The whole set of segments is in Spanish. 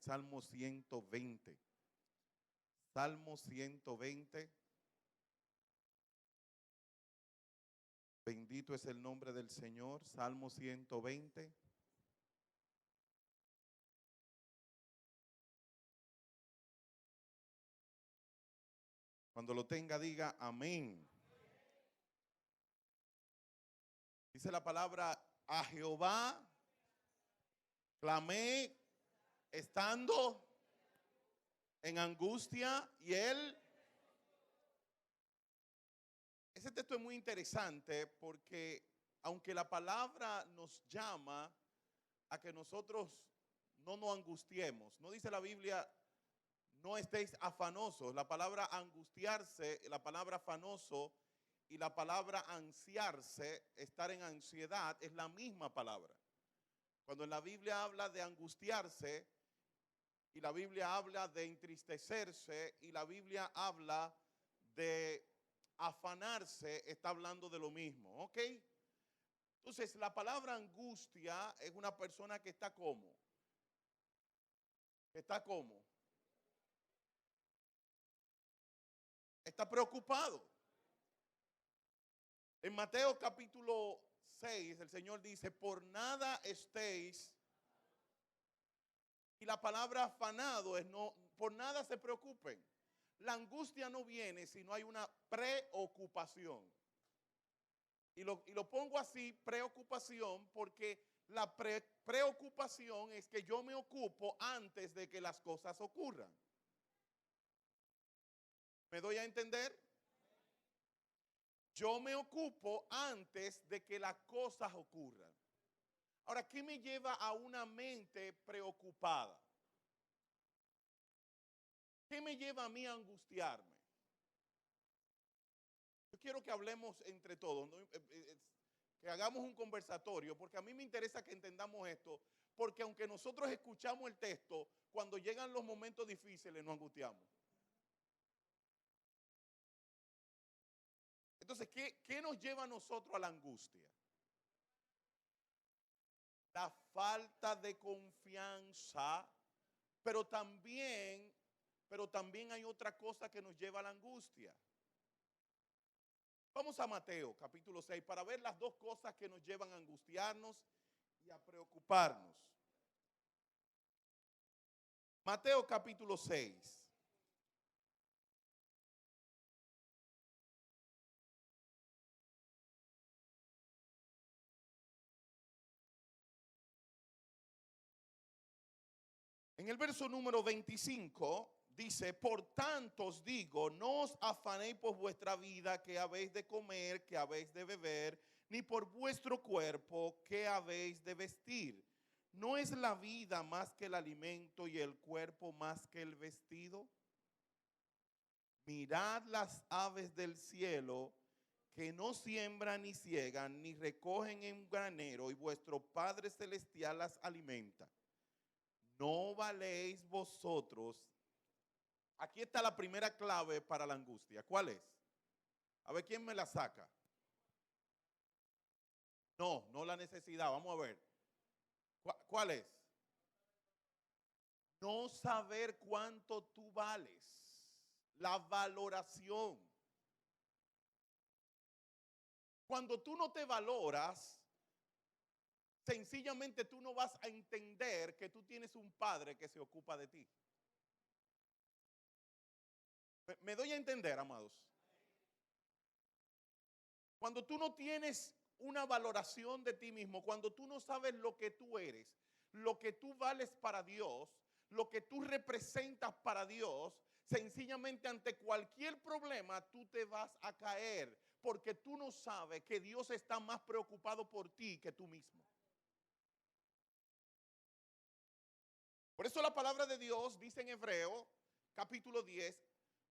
Salmo 120. Salmo 120. Bendito es el nombre del Señor. Salmo 120. Cuando lo tenga, diga amén. Dice la palabra: a Jehová clamé estando en angustia y él. Ese texto es muy interesante porque aunque la palabra nos llama a que nosotros no nos angustiemos, no dice la Biblia no estéis afanosos. La palabra angustiarse, la palabra afanoso y la palabra ansiarse, estar en ansiedad, es la misma palabra. Cuando en la Biblia habla de angustiarse y la Biblia habla de entristecerse y la Biblia habla de afanarse, está hablando de lo mismo, ¿ok? Entonces, la palabra angustia es una persona que está como. ¿Está como? Está preocupado. En Mateo capítulo 6, el Señor dice: por nada estéis. Y la palabra afanado es no, por nada se preocupen. La angustia no viene si no hay una preocupación. Y lo pongo así, preocupación, porque la preocupación es que yo me ocupo antes de que las cosas ocurran. ¿Me doy a entender? Yo me ocupo antes de que las cosas ocurran. Ahora, ¿qué me lleva a una mente preocupada? ¿Qué me lleva a mí a angustiarme? Yo quiero que hablemos entre todos, ¿no? Que hagamos un conversatorio, porque a mí me interesa que entendamos esto, porque aunque nosotros escuchamos el texto, cuando llegan los momentos difíciles nos angustiamos. Entonces, ¿qué nos lleva a nosotros a la angustia? La falta de confianza, pero también hay otra cosa que nos lleva a la angustia. Vamos a Mateo capítulo 6 para ver las dos cosas que nos llevan a angustiarnos y a preocuparnos. Mateo capítulo 6. En el verso número 25 dice: por tanto os digo, no os afanéis por vuestra vida, que habéis de comer, que habéis de beber, ni por vuestro cuerpo, que habéis de vestir. ¿No es la vida más que el alimento y el cuerpo más que el vestido? Mirad las aves del cielo, que no siembran ni ciegan, ni recogen en granero, y vuestro Padre Celestial las alimenta. ¿No valéis vosotros? Aquí está la primera clave para la angustia. ¿Cuál es? A ver, ¿quién me la saca? No la necesidad. Vamos a ver. ¿Cuál es? No saber cuánto tú vales. La valoración. Cuando tú no te valoras, sencillamente tú no vas a entender que tú tienes un padre que se ocupa de ti. ¿Me doy a entender, amados? Cuando tú no tienes una valoración de ti mismo, cuando tú no sabes lo que tú eres, lo que tú vales para Dios, lo que tú representas para Dios, sencillamente ante cualquier problema tú te vas a caer, porque tú no sabes que Dios está más preocupado por ti que tú mismo. Por eso la palabra de Dios dice en Hebreo capítulo 10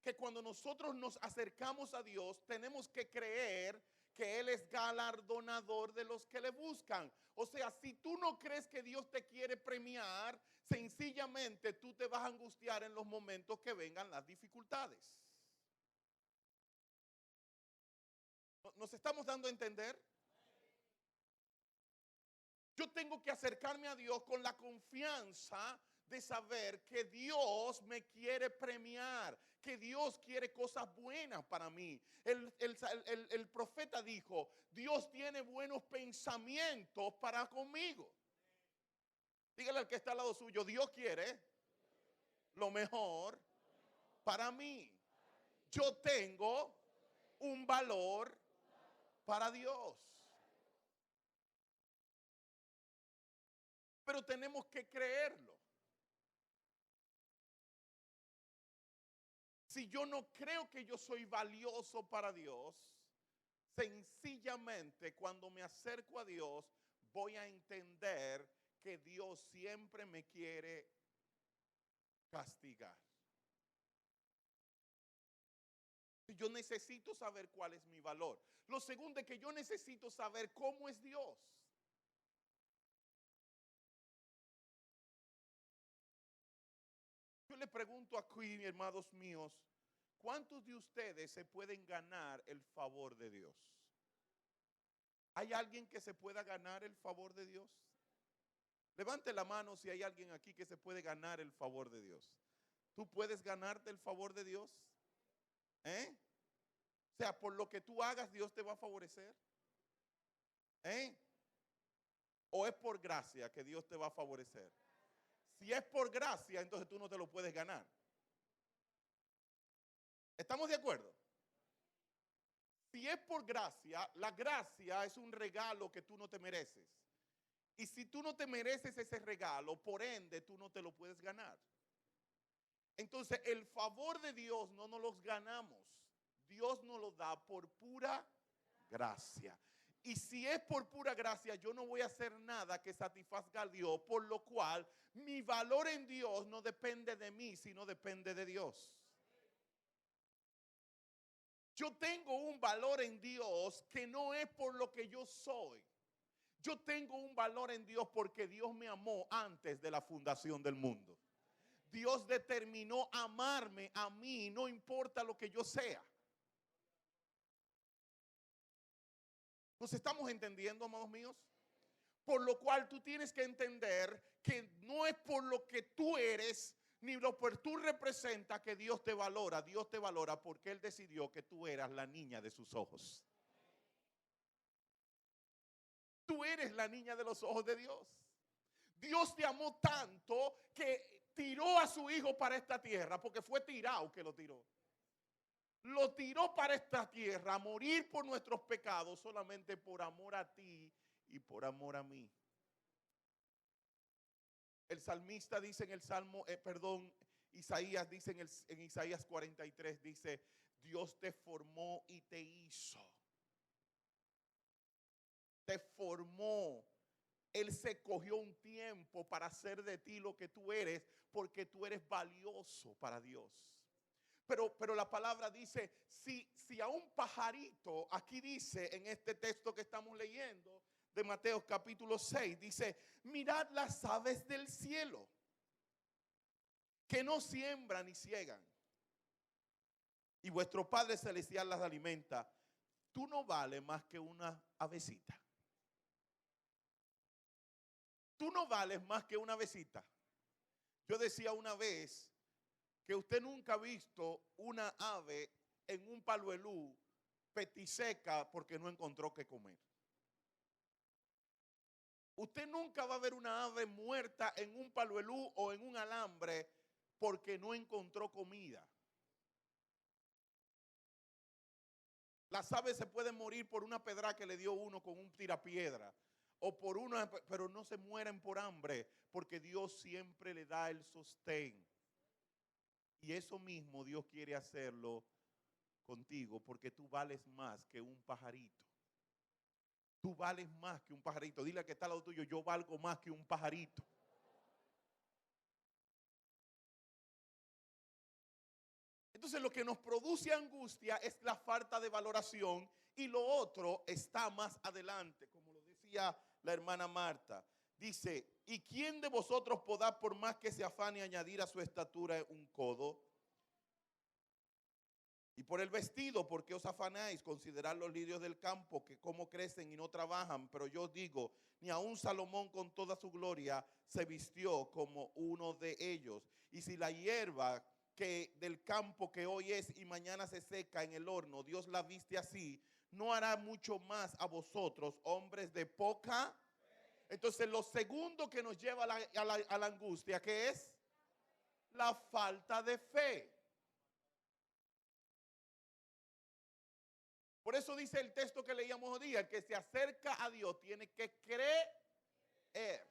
que cuando nosotros nos acercamos a Dios tenemos que creer que Él es galardonador de los que le buscan. O sea, si tú no crees que Dios te quiere premiar, sencillamente tú te vas a angustiar en los momentos que vengan las dificultades. ¿Nos estamos dando a entender? Yo tengo que acercarme a Dios con la confianza de saber que Dios me quiere premiar, que Dios quiere cosas buenas para mí. El profeta dijo, Dios tiene buenos pensamientos para conmigo. Dígale al que está al lado suyo, Dios quiere lo mejor para mí. Yo tengo un valor para Dios. Pero tenemos que creerlo. Si yo no creo que yo soy valioso para Dios, sencillamente cuando me acerco a Dios voy a entender que Dios siempre me quiere castigar. Yo necesito saber cuál es mi valor. Lo segundo es que yo necesito saber cómo es Dios. Yo le pregunto aquí, hermanos míos, ¿cuántos de ustedes se pueden ganar el favor de Dios? ¿Hay alguien que se pueda ganar el favor de Dios? Levante la mano si hay alguien aquí que se puede ganar el favor de Dios. ¿Tú puedes ganarte el favor de Dios? O sea, por lo que tú hagas, Dios te va a favorecer. ¿O es por gracia que Dios te va a favorecer? Si es por gracia, entonces tú no te lo puedes ganar. ¿Estamos de acuerdo? Si es por gracia, la gracia es un regalo que tú no te mereces. Y si tú no te mereces ese regalo, por ende, tú no te lo puedes ganar. Entonces, el favor de Dios no nos los ganamos. Dios nos lo da por pura gracia. Y si es por pura gracia, yo no voy a hacer nada que satisfaga a Dios, por lo cual mi valor en Dios no depende de mí, sino depende de Dios. Yo tengo un valor en Dios que no es por lo que yo soy. Yo tengo un valor en Dios porque Dios me amó antes de la fundación del mundo. Dios determinó amarme a mí, no importa lo que yo sea. ¿Nos estamos entendiendo, amados míos? Por lo cual tú tienes que entender que no es por lo que tú eres, ni lo que tú representas que Dios te valora. Dios te valora porque Él decidió que tú eras la niña de sus ojos. Tú eres la niña de los ojos de Dios. Dios te amó tanto que tiró a su hijo para esta tierra, porque fue tirado que lo tiró. Lo tiró para esta tierra a morir por nuestros pecados solamente por amor a ti y por amor a mí. El salmista dice en el Salmo, Isaías dice en Isaías 43, dice, Dios te formó y te hizo. Te formó. Él se cogió un tiempo para hacer de ti lo que tú eres, porque tú eres valioso para Dios. Pero la palabra dice, si a un pajarito, aquí dice en este texto que estamos leyendo, de Mateo capítulo 6, dice, mirad las aves del cielo, que no siembran ni ciegan, y vuestro Padre Celestial las alimenta. Tú no vales más que una avecita. Tú no vales más que una avecita. Yo decía una vez que usted nunca ha visto una ave en un paluelú petiseca porque no encontró qué comer. Usted nunca va a ver una ave muerta en un paluelú o en un alambre porque no encontró comida. Las aves se pueden morir por una pedra que le dio uno con un tirapiedra, o por una, pero no se mueren por hambre, porque Dios siempre le da el sostén. Y eso mismo Dios quiere hacerlo contigo, porque tú vales más que un pajarito. Tú vales más que un pajarito. Dile al que está al lado tuyo, yo valgo más que un pajarito. Entonces lo que nos produce angustia es la falta de valoración, y lo otro está más adelante, como lo decía la hermana Marta. Dice, ¿y quién de vosotros podrá, por más que se afane, añadir a su estatura un codo? Y por el vestido, porque os afanáis, considerad los lirios del campo, que cómo crecen y no trabajan. Pero yo os digo, ni aun Salomón con toda su gloria se vistió como uno de ellos. Y si la hierba que del campo que hoy es y mañana se seca en el horno, Dios la viste así, no hará mucho más a vosotros, hombres de poca. Entonces, lo segundo que nos lleva a la angustia, ¿qué es? La falta de fe. Por eso dice el texto que leíamos hoy día, el que se acerca a Dios tiene que creer.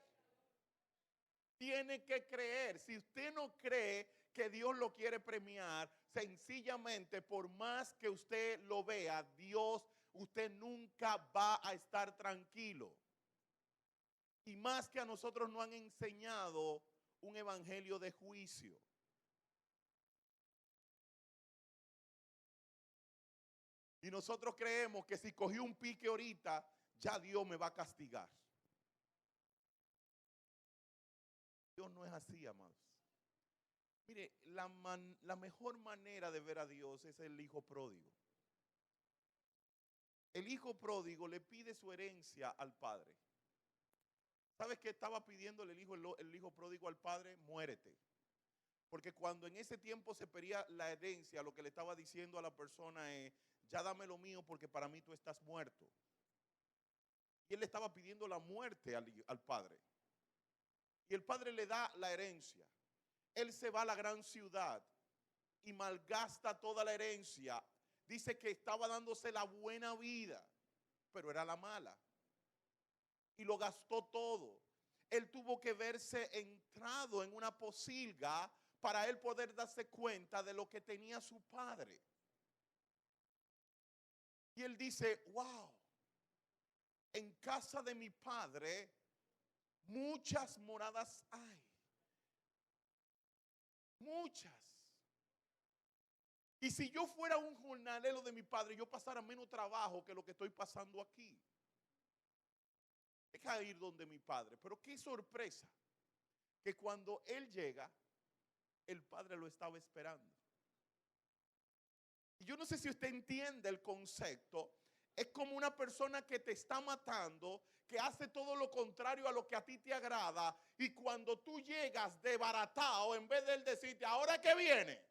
Tiene que creer. Si usted no cree que Dios lo quiere premiar, sencillamente por más que usted lo vea, Dios, usted nunca va a estar tranquilo. Y más que a nosotros no han enseñado un evangelio de juicio. Y nosotros creemos que si cogí un pique ahorita, ya Dios me va a castigar. Dios no es así, amados. Mire, la mejor manera de ver a Dios es el hijo pródigo. El hijo pródigo le pide su herencia al padre. ¿Sabes qué estaba pidiéndole el hijo pródigo al padre? Muérete. Porque cuando en ese tiempo se pedía la herencia, lo que le estaba diciendo a la persona es, ya dame lo mío porque para mí tú estás muerto. Y él le estaba pidiendo la muerte al padre. Y el padre le da la herencia. Él se va a la gran ciudad y malgasta toda la herencia. Dice que estaba dándose la buena vida, pero era la mala. Y lo gastó todo. Él tuvo que verse entrado en una posilga para él poder darse cuenta de lo que tenía su padre. Y él dice, wow, en casa de mi padre muchas moradas hay. Muchas. Y si yo fuera un jornalero de mi padre, yo pasara menos trabajo que lo que estoy pasando aquí. Deja de ir donde mi padre. Pero qué sorpresa, que cuando él llega, el padre lo estaba esperando. Y yo no sé si usted entiende el concepto. Es como una persona que te está matando, que hace todo lo contrario a lo que a ti te agrada. Y cuando tú llegas desbaratado, en vez de él decirte, ¿ahora qué viene?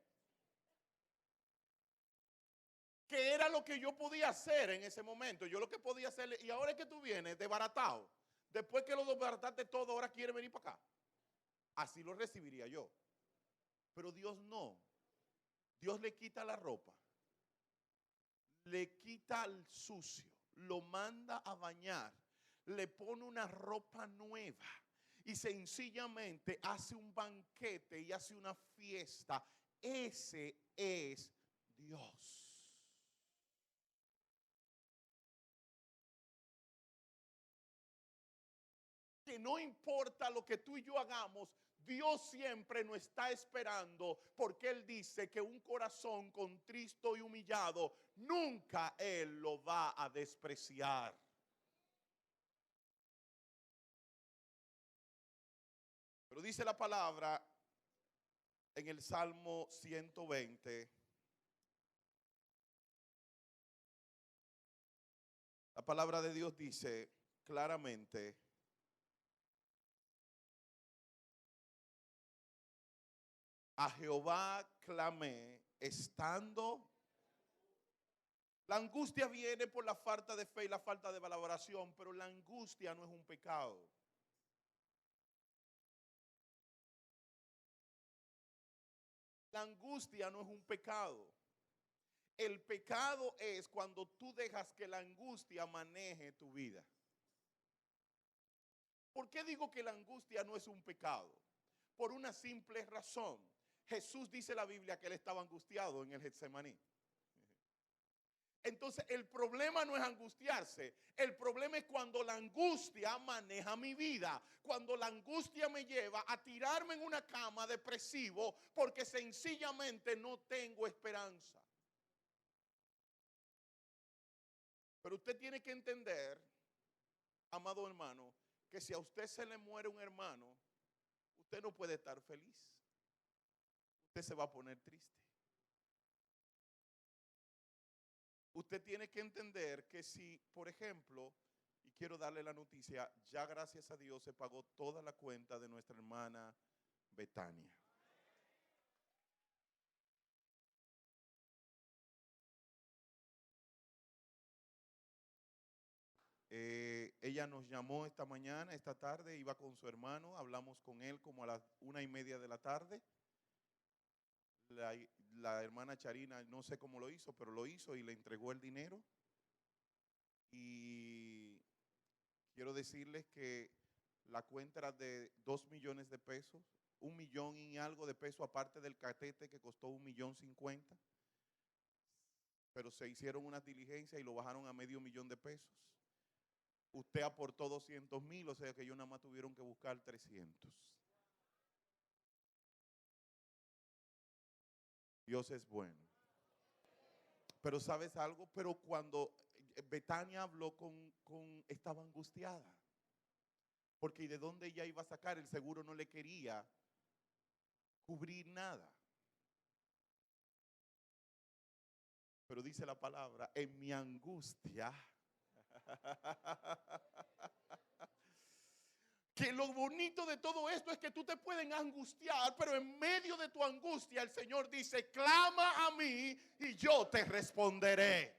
Que era lo que yo podía hacer en ese momento. Yo lo que podía hacer, y ahora es que tú vienes desbaratado. Después que lo desbarataste todo, ahora quiere venir para acá. Así lo recibiría yo. Pero Dios no. Dios le quita la ropa, le quita el sucio, lo manda a bañar, le pone una ropa nueva y sencillamente hace un banquete y hace una fiesta. Ese es Dios. Que no importa lo que tú y yo hagamos, Dios siempre nos está esperando, porque Él dice que un corazón contristo y humillado, nunca Él lo va a despreciar. Pero dice la palabra en el Salmo 120, la palabra de Dios dice claramente, a Jehová clamé estando. La angustia viene por la falta de fe y la falta de valoración, pero la angustia no es un pecado. La angustia no es un pecado. El pecado es cuando tú dejas que la angustia maneje tu vida. ¿Por qué digo que la angustia no es un pecado? Por una simple razón. Jesús dice en la Biblia que él estaba angustiado en el Getsemaní. Entonces el problema no es angustiarse, el problema es cuando la angustia maneja mi vida, cuando la angustia me lleva a tirarme en una cama depresivo porque sencillamente no tengo esperanza. Pero usted tiene que entender, amado hermano, que si a usted se le muere un hermano, usted no puede estar feliz, usted se va a poner triste. Usted tiene que entender que si, por ejemplo, y quiero darle la noticia, ya gracias a Dios se pagó toda la cuenta de nuestra hermana Betania. Ella nos llamó esta mañana, esta tarde, iba con su hermano, hablamos con él como a las 1:30 de la tarde. La, la hermana Charina, no sé cómo lo hizo, pero lo hizo y le entregó el dinero. Y quiero decirles que la cuenta era de 2 millones de pesos, 1 millón y algo de pesos aparte del catete que costó 1,50,000, pero se hicieron unas diligencias y lo bajaron a $500,000. Usted aportó 200,000, o sea que ellos nada más tuvieron que buscar 300. Dios es bueno. Pero ¿sabes algo? Pero cuando Betania habló estaba angustiada. Porque ¿y de dónde ella iba a sacar? El seguro no le quería cubrir nada. Pero dice la palabra, en mi angustia, que lo bonito de todo esto es que tú te pueden angustiar, pero en medio de tu angustia el Señor dice, clama a mí y yo te responderé.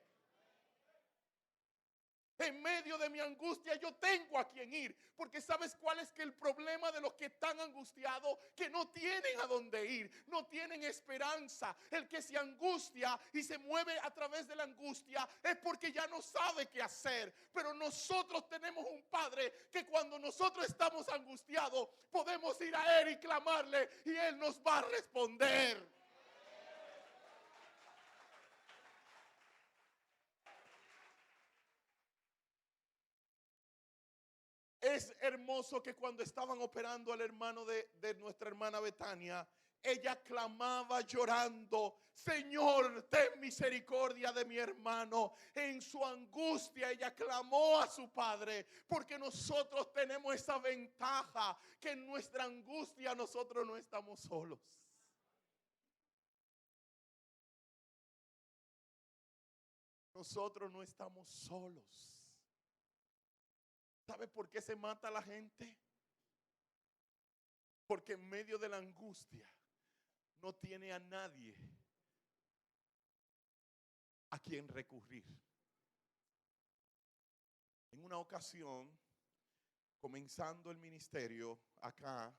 En medio de mi angustia yo tengo a quien ir, porque ¿sabes cuál es que el problema de los que están angustiados? Que no tienen a dónde ir, no tienen esperanza. El que se angustia y se mueve a través de la angustia es porque ya no sabe qué hacer. Pero nosotros tenemos un Padre que cuando nosotros estamos angustiados podemos ir a Él y clamarle y Él nos va a responder. Es hermoso que cuando estaban operando al hermano de nuestra hermana Betania, ella clamaba llorando, Señor, ten misericordia de mi hermano. En su angustia ella clamó a su padre, porque nosotros tenemos esa ventaja, que en nuestra angustia nosotros no estamos solos. Nosotros no estamos solos. ¿Sabe por qué se mata a la gente? Porque en medio de la angustia no tiene a nadie a quien recurrir. En una ocasión, comenzando el ministerio acá,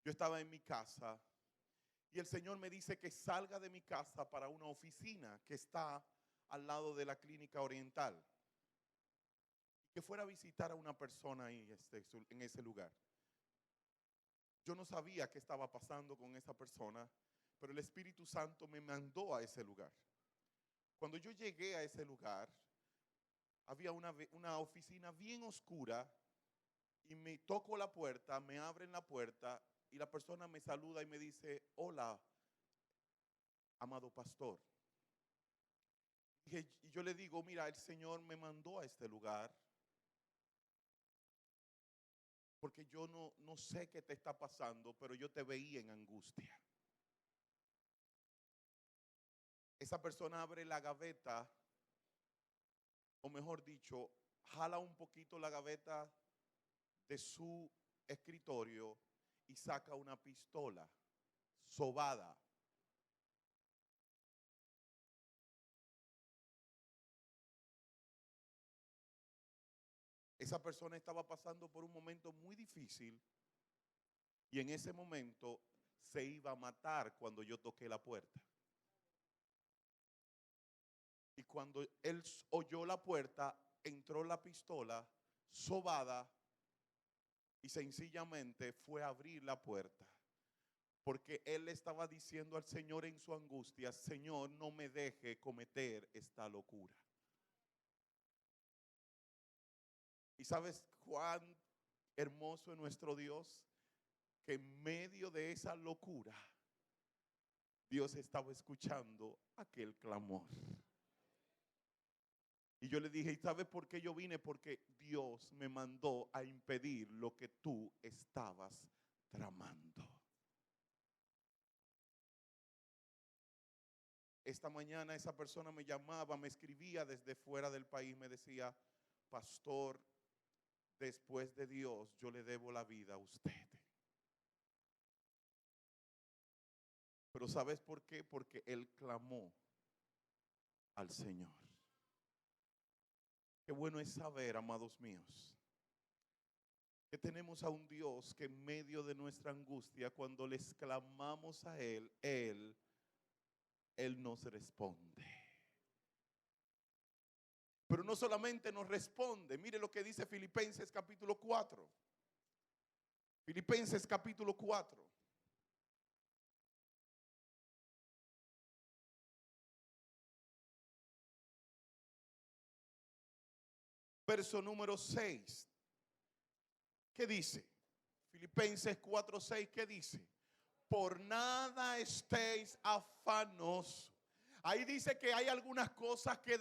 yo estaba en mi casa y el Señor me dice que salga de mi casa para una oficina que está al lado de la clínica oriental. Que fuera a visitar a una persona ahí en ese lugar. Yo no sabía qué estaba pasando con esa persona, pero el Espíritu Santo me mandó a ese lugar. Cuando yo llegué a ese lugar, había una oficina bien oscura y me toco la puerta, me abren la puerta y la persona me saluda y me dice, hola, amado pastor. Y yo le digo, mira, el Señor me mandó a este lugar porque yo no sé qué te está pasando, pero yo te veía en angustia. Esa persona abre la gaveta, o mejor dicho, jala un poquito la gaveta de su escritorio y saca una pistola sobada. Esa persona estaba pasando por un momento muy difícil y en ese momento se iba a matar cuando yo toqué la puerta. Y cuando él oyó la puerta, entró la pistola sobada y sencillamente fue a abrir la puerta. Porque él le estaba diciendo al Señor en su angustia, Señor, no me deje cometer esta locura. ¿Y sabes cuán hermoso es nuestro Dios? Que en medio de esa locura, Dios estaba escuchando aquel clamor. Y yo le dije, ¿y sabes por qué yo vine? Porque Dios me mandó a impedir lo que tú estabas tramando. Esta mañana esa persona me llamaba, me escribía desde fuera del país, me decía, pastor, después de Dios yo le debo la vida a usted. Pero ¿sabes por qué? Porque él clamó al Señor. Qué bueno es saber, amados míos, que tenemos a un Dios que en medio de nuestra angustia, cuando les clamamos a Él nos responde. Pero no solamente nos responde, mire lo que dice Filipenses capítulo 4. Filipenses capítulo 4. Verso número 6. ¿Qué dice? Filipenses 4:6, ¿qué dice? Por nada estéis afanos. Ahí dice que hay algunas cosas que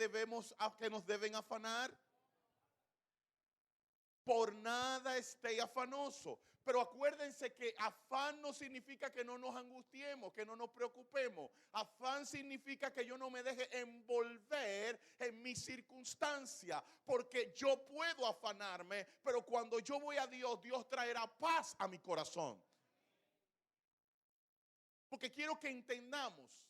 nos deben afanar. Por nada estéis afanoso. Pero acuérdense que afán no significa que no nos angustiemos, que no nos preocupemos. Afán significa que yo no me deje envolver en mi circunstancia, porque yo puedo afanarme, pero cuando yo voy a Dios, Dios traerá paz a mi corazón. Porque quiero que entendamos,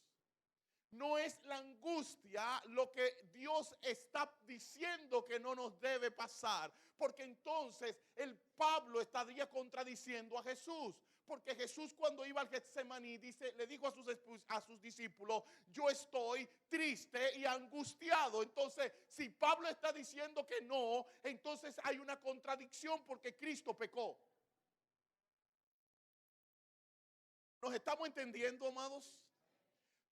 no es la angustia lo que Dios está diciendo que no nos debe pasar, porque entonces el Pablo estaría contradiciendo a Jesús. Porque Jesús, cuando iba al Getsemaní, le dijo a sus discípulos, yo estoy triste y angustiado. Entonces, si Pablo está diciendo que no, entonces hay una contradicción, porque Cristo pecó. ¿Nos estamos entendiendo, amados?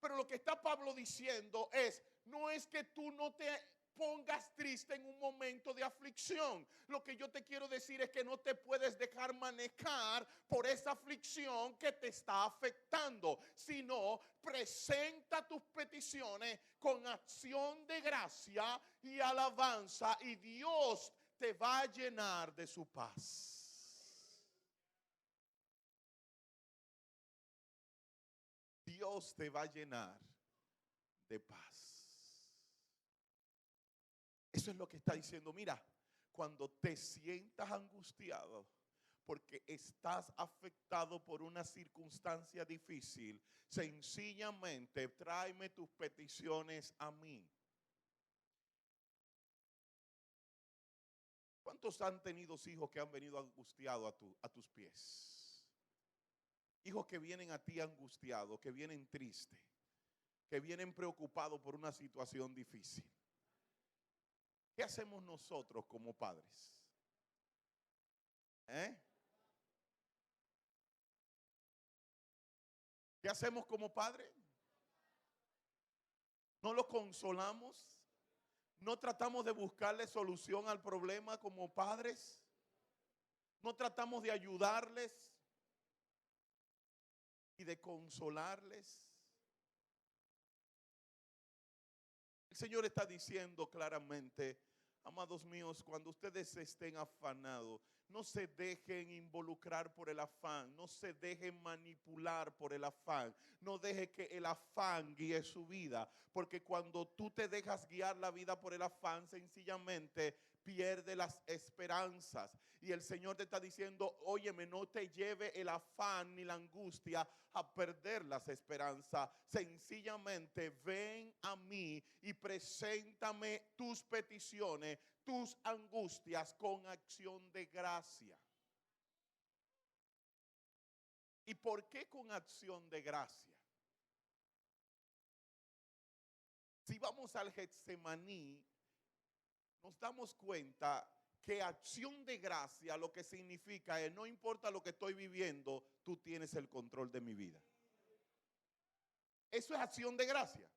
Pero lo que está Pablo diciendo es, no es que tú no te pongas triste en un momento de aflicción. Lo que yo te quiero decir es que no te puedes dejar manejar por esa aflicción que te está afectando, sino presenta tus peticiones con acción de gracia y alabanza, y Dios te va a llenar de su paz. Dios te va a llenar de paz. Eso es lo que está diciendo. Mira, cuando te sientas angustiado porque estás afectado por una circunstancia difícil, sencillamente tráeme tus peticiones a mí. ¿Cuántos han tenido hijos que han venido angustiados a tus pies? Hijos que vienen a ti angustiados, que vienen tristes, que vienen preocupados por una situación difícil. ¿Qué hacemos nosotros como padres? ¿Qué hacemos como padres? ¿No lo consolamos? ¿No tratamos de buscarle solución al problema como padres? ¿No tratamos de ayudarles y de consolarles? El Señor está diciendo claramente, amados míos, cuando ustedes estén afanados, no se dejen involucrar por el afán, no se dejen manipular por el afán, no deje que el afán guíe su vida, porque cuando tú te dejas guiar la vida por el afán, sencillamente pierde las esperanzas. Y el Señor te está diciendo, óyeme, no te lleve el afán ni la angustia a perder las esperanzas. Sencillamente ven a mí y preséntame tus peticiones, tus angustias con acción de gracia. ¿Y por qué con acción de gracia? Si vamos al Getsemaní, nos damos cuenta que acción de gracia lo que significa es, no importa lo que estoy viviendo, tú tienes el control de mi vida. Eso es acción de gracia.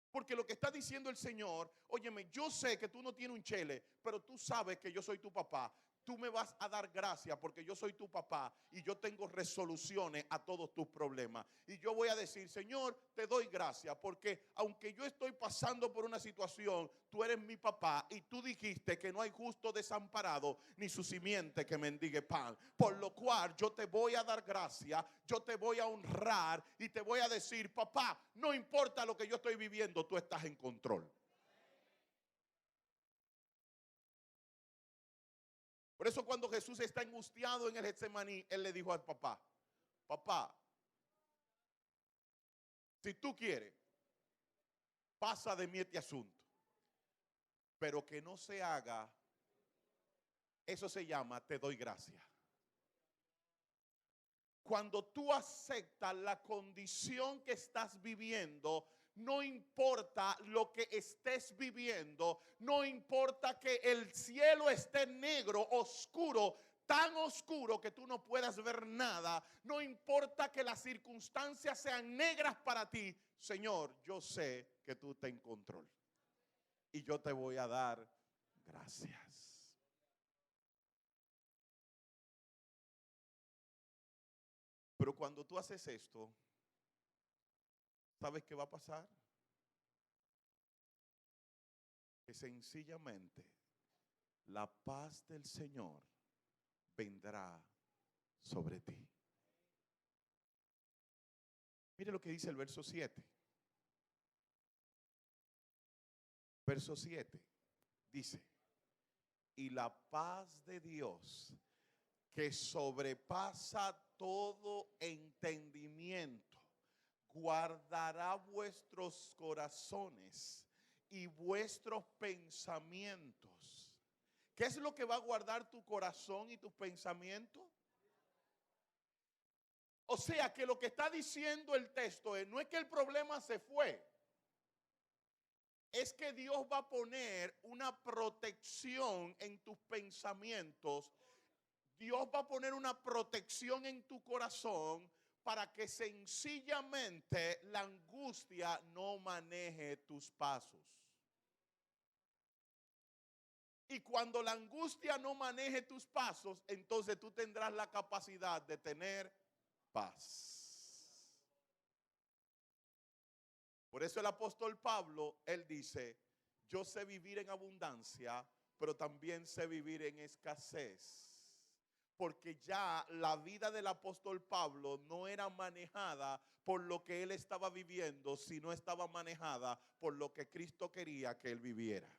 Porque lo que está diciendo el Señor, óyeme, yo sé que tú no tienes un chele, pero tú sabes que yo soy tu papá. tú me vas a dar gracias porque yo soy tu papá y yo tengo resoluciones a todos tus problemas. Y yo voy a decir, Señor, te doy gracias porque aunque yo estoy pasando por una situación, tú eres mi papá y tú dijiste que no hay justo desamparado ni su simiente que mendigue pan. Por lo cual yo te voy a dar gracias, yo te voy a honrar y te voy a decir, papá, no importa lo que yo estoy viviendo, tú estás en control. Por eso cuando Jesús está angustiado en el Getsemaní, él le dijo al papá, papá, si tú quieres, pasa de mí este asunto, pero que no se haga, eso se llama, te doy gracias. Cuando tú aceptas la condición que estás viviendo, no importa lo que estés viviendo, no importa que el cielo esté negro, oscuro, tan oscuro que tú no puedas ver nada, no importa que las circunstancias sean negras para ti, Señor, yo sé que tú estás en control y yo te voy a dar gracias. Pero cuando tú haces esto, ¿sabes qué va a pasar? Que sencillamente la paz del Señor vendrá sobre ti. Mire lo que dice el verso 7. Verso 7 dice, y la paz de Dios que sobrepasa todo entendimiento, guardará vuestros corazones y vuestros pensamientos. ¿Qué es lo que va a guardar tu corazón y tus pensamientos? O sea que lo que está diciendo el texto es, no es que el problema se fue, es que Dios va a poner una protección en tus pensamientos. Dios va a poner una protección en tu corazón para que sencillamente la angustia no maneje tus pasos. Y cuando la angustia no maneje tus pasos, entonces tú tendrás la capacidad de tener paz. Por eso el apóstol Pablo, él dice, yo sé vivir en abundancia, pero también sé vivir en escasez. Porque ya la vida del apóstol Pablo no era manejada por lo que él estaba viviendo, sino estaba manejada por lo que Cristo quería que él viviera.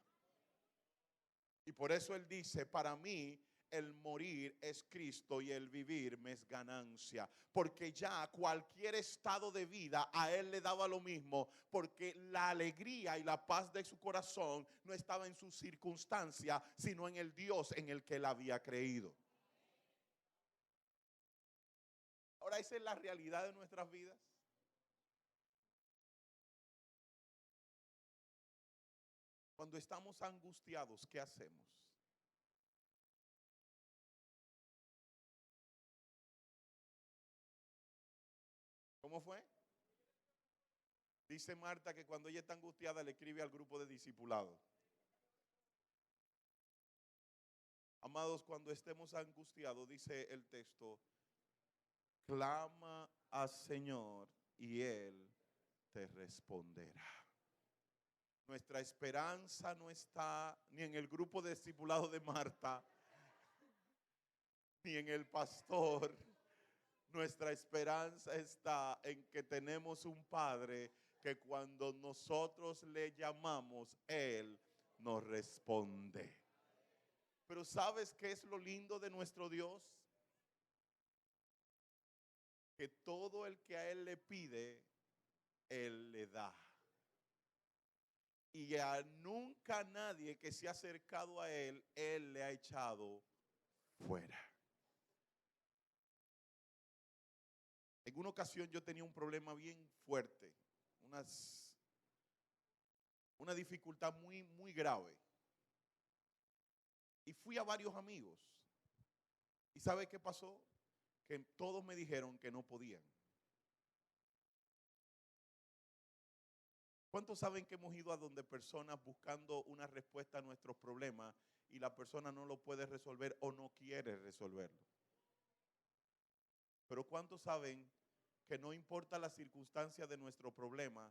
Y por eso él dice, para mí el morir es Cristo y el vivir me es ganancia. Porque ya cualquier estado de vida a él le daba lo mismo, porque la alegría y la paz de su corazón no estaba en su circunstancia, sino en el Dios en el que él había creído. Ahora, esa es la realidad de nuestras vidas. Cuando estamos angustiados, ¿qué hacemos? ¿Cómo fue? Dice Marta que cuando ella está angustiada le escribe al grupo de discipulados. Amados, cuando estemos angustiados, dice el texto, clama al Señor y Él te responderá. Nuestra esperanza no está ni en el grupo de discipulados de Marta, ni en el pastor. Nuestra esperanza está en que tenemos un Padre que cuando nosotros le llamamos, Él nos responde. Pero ¿sabes qué es lo lindo de nuestro Dios? Que todo el que a Él le pide, Él le da. Y a nunca nadie que se ha acercado a Él, Él le ha echado fuera. En una ocasión yo tenía un problema bien fuerte, una dificultad muy grave. Y fui a varios amigos. ¿Y sabe qué pasó? Que todos me dijeron que no podían. ¿Cuántos saben que hemos ido a donde personas buscando una respuesta a nuestros problemas y la persona no lo puede resolver o no quiere resolverlo. Pero ¿cuántos saben que no importa la circunstancia de nuestro problema,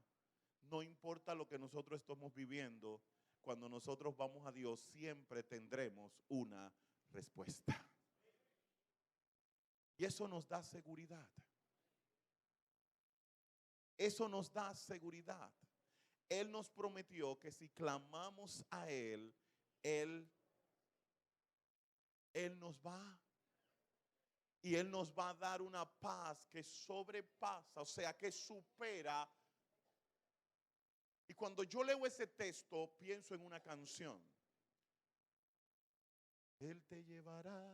no importa lo que nosotros estamos viviendo, cuando nosotros vamos a Dios siempre tendremos una respuesta? Y eso nos da seguridad. Eso nos da seguridad. Él nos prometió que si clamamos a Él, Él nos va. Y Él nos va a dar una paz que sobrepasa, o sea, que supera. Y cuando yo leo ese texto, pienso en una canción. Él te llevará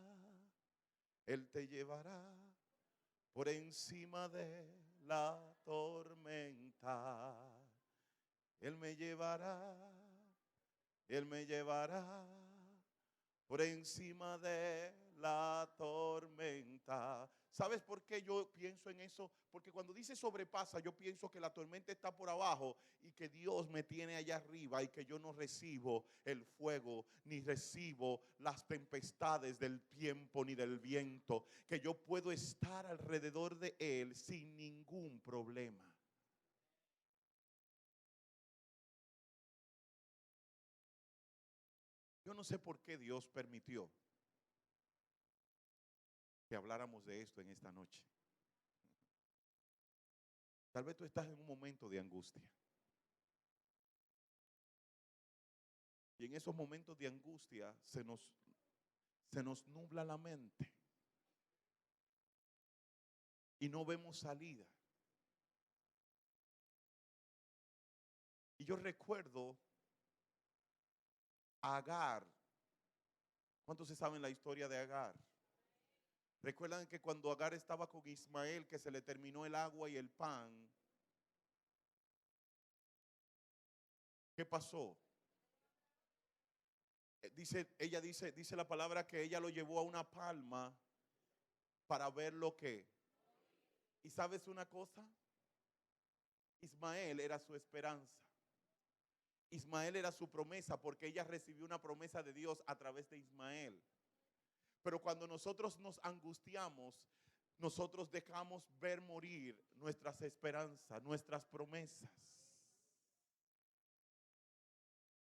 por encima de la tormenta. Él me llevará por encima de la tormenta. ¿Sabes por qué yo pienso en eso? Porque cuando dice sobrepasa, yo pienso que la tormenta está por abajo y que Dios me tiene allá arriba y que yo no recibo el fuego, ni recibo las tempestades del tiempo ni del viento, que yo puedo estar alrededor de Él sin ningún problema. Yo no sé por qué Dios permitió que habláramos de esto en esta noche. Tal vez tú estás en un momento de angustia. Y en esos momentos de angustia se nos nubla la mente. Y no vemos salida. Y yo recuerdo a Agar. ¿Cuántos se saben la historia de Agar? Recuerdan que cuando Agar estaba con Ismael, que se le terminó el agua y el pan, ¿qué pasó? Dice la palabra que ella lo llevó a una palma para ver lo que. ¿Y sabes una cosa? Ismael era su esperanza. Ismael era su promesa, porque ella recibió una promesa de Dios a través de Ismael. Pero cuando nosotros nos angustiamos, nosotros dejamos ver morir nuestras esperanzas, nuestras promesas.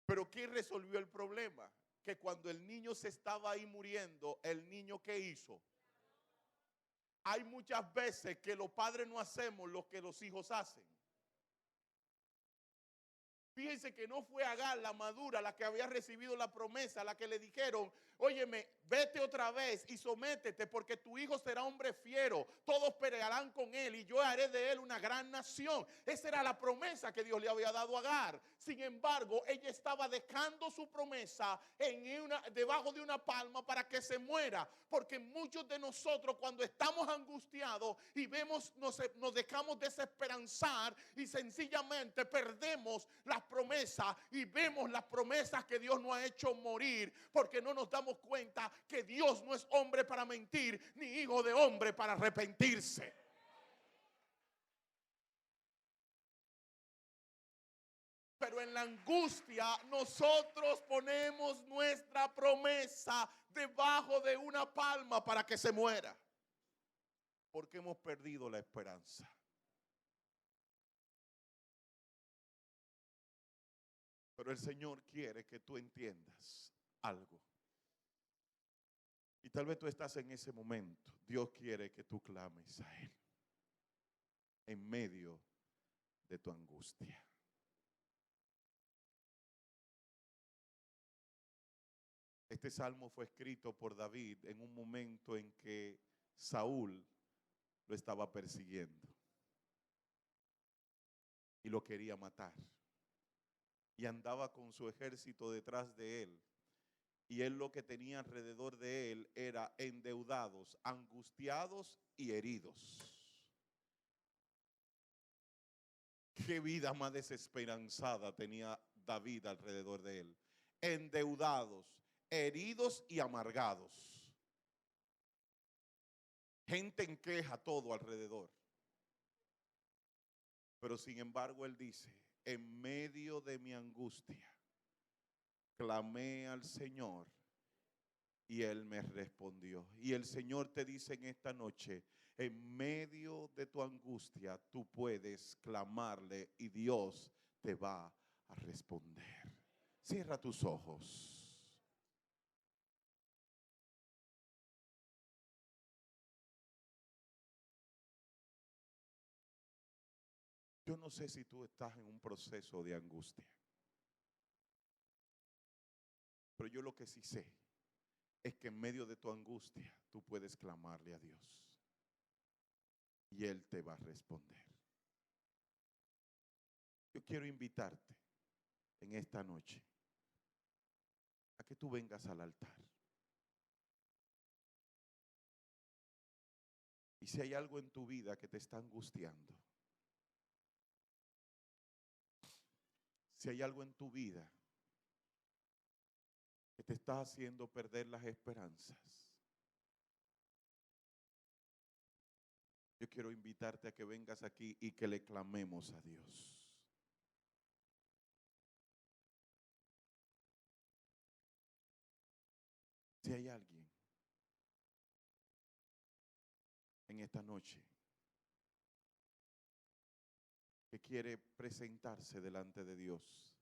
Pero ¿quién resolvió el problema? Que cuando el niño se estaba ahí muriendo, el niño, ¿qué hizo? Hay muchas veces que los padres no hacemos lo que los hijos hacen. Fíjense que no fue Agar, la madura, la que había recibido la promesa, la que le dijeron: óyeme, vete otra vez y sométete, porque tu hijo será hombre fiero, todos pelearán con él y yo haré de él una gran nación. Esa era la promesa que Dios le había dado a Agar. Sin embargo, ella estaba dejando su promesa debajo de una palma para que se muera, porque muchos de nosotros, cuando estamos angustiados y nos dejamos desesperanzar y sencillamente perdemos las promesas y vemos las promesas que Dios nos ha hecho morir, porque no nos damos cuenta que Dios no es hombre para mentir, ni hijo de hombre para arrepentirse. Pero en la angustia nosotros ponemos nuestra promesa debajo de una palma para que se muera, porque hemos perdido la esperanza. Pero el Señor quiere que tú entiendas algo. Y tal vez tú estás en ese momento. Dios quiere que tú clames a Él en medio de tu angustia. Este salmo fue escrito por David en un momento en que Saúl lo estaba persiguiendo y lo quería matar. Y andaba con su ejército detrás de él. Y él lo que tenía alrededor de él era endeudados, angustiados y heridos. Qué vida más desesperanzada tenía David alrededor de él. Endeudados, heridos y amargados. Gente en queja todo alrededor. Pero sin embargo él dice: en medio de mi angustia, clamé al Señor Y Él me respondió. Y el Señor te dice en esta noche, en medio de tu angustia, tú puedes clamarle y Dios te va a responder. Cierra tus ojos. Yo no sé si tú estás en un proceso de angustia, pero yo lo que sí sé es que en medio de tu angustia tú puedes clamarle a Dios y Él te va a responder. Yo quiero invitarte en esta noche a que tú vengas al altar. Y si hay algo en tu vida que te está angustiando, si hay algo en tu vida que te está haciendo perder las esperanzas, yo quiero invitarte a que vengas aquí y que le clamemos a Dios. Si hay alguien en esta noche que quiere presentarse delante de Dios,